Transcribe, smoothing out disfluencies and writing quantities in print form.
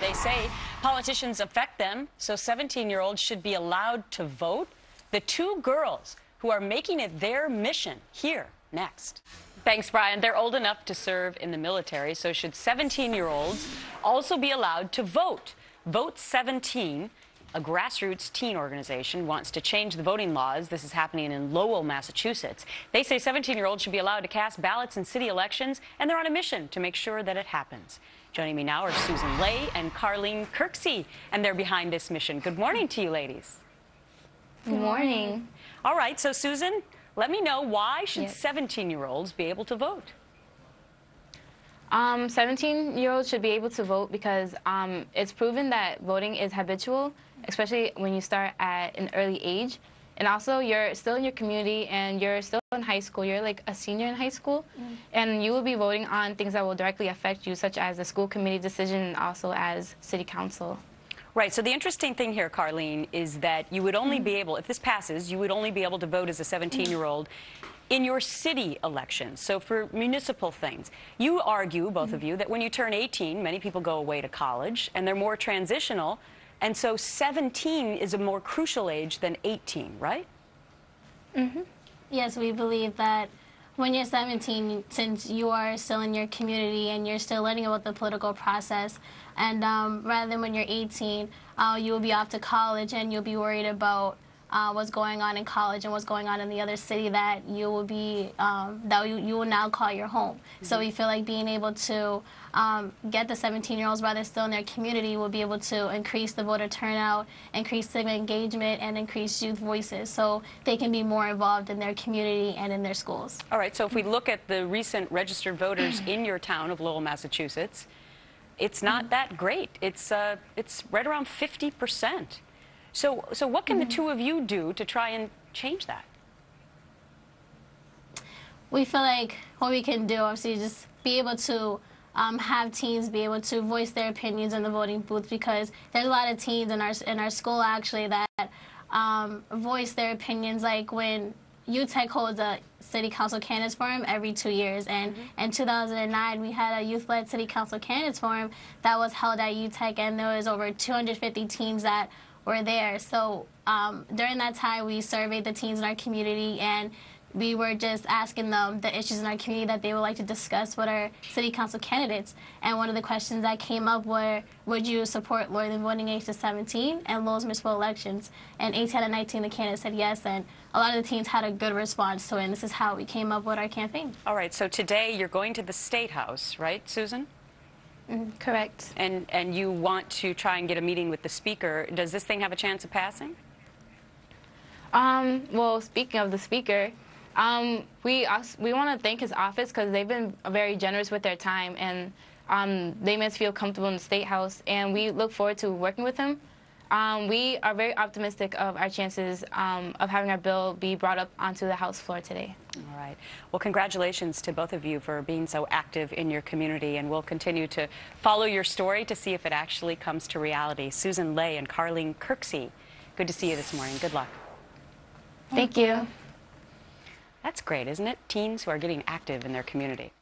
They say politicians affect them, so 17-year-olds should be allowed to vote. The two girls who are making it their mission here next. Thanks, Brian. They're old enough to serve in the military, so should 17-year-olds also be allowed to vote? Vote 17, a grassroots teen organization, wants to change the voting laws. This is happening in Lowell, Massachusetts. They say 17-year-olds should be allowed to cast ballots in city elections, and they're on a mission to make sure that it happens. Joining me now are Susan Lay and Carlene Kirksey, and they're behind this mission. Good morning to you, ladies. Good morning. All right, so Susan, let me know, why should 17-year-olds be able to vote? 17-year-olds should be able to vote because it's proven that voting is habitual, especially when you start at an early age. And also, you're still in your community and you're still in high school. You're like a senior in high school. And you will be voting on things that will directly affect you, such as the school committee decision and also as city council. Right, so the interesting thing here, Carlene, is that you would only be able, if this passes, you would only be able to vote as a 17-year-old in your city elections. So for municipal things, you argue, both of you, that when you turn 18, many people go away to college and they're more transitional. And so 17 is a more crucial age than 18, right? Yes, we believe that when you're 17, since you are still in your community and you're still learning about the political process, and rather than when you're 18, you will be off to college and you'll be worried about what's going on in college and what's going on in the other city that you will be you will now call your home. So we feel like being able to get the 17-year-olds while they're still in their community will be able to increase the voter turnout, increase civic engagement, and increase youth voices so they can be more involved in their community and in their schools. All right, so if we look at the recent registered voters in your town of Lowell, Massachusetts, it's not that great. It's right around 50%. So what can the two of you do to try and change that? We feel like what we can do, obviously, is just be able to have teens be able to voice their opinions in the voting booth, because there's a lot of teens in our school actually that voice their opinions, like when UTEC holds a city council candidates forum every 2 years, and in 2009 we had a youth-led city council candidates forum that was held at UTEC, and there was over 250 teens that were there. So during that time we surveyed the teens in our community, and we were just asking them the issues in our community that they would like to discuss with our city council candidates. And one of the questions that came up were, would you support lowering the voting age to 17 and Lowell's municipal elections? And 18 out of 19 the candidates said yes, and a lot of the teens had a good response to it, and this is how we came up with our campaign. All right, so today you're going to the State House, right, Susan? Correct. And you want to try and get a meeting with the speaker. Does this thing have a chance of passing? Well, speaking of the speaker, we want to thank his office because they've been very generous with their time, and they made us feel comfortable in the State House, and we look forward to working with him. We are very optimistic of our chances of having our bill be brought up onto the House floor today. All right. Well, congratulations to both of you for being so active in your community, and we'll continue to follow your story to see if it actually comes to reality. Susan Lay and Carlene Kirksey, good to see you this morning. Good luck. Thank you. That's great, isn't it? Teens who are getting active in their community.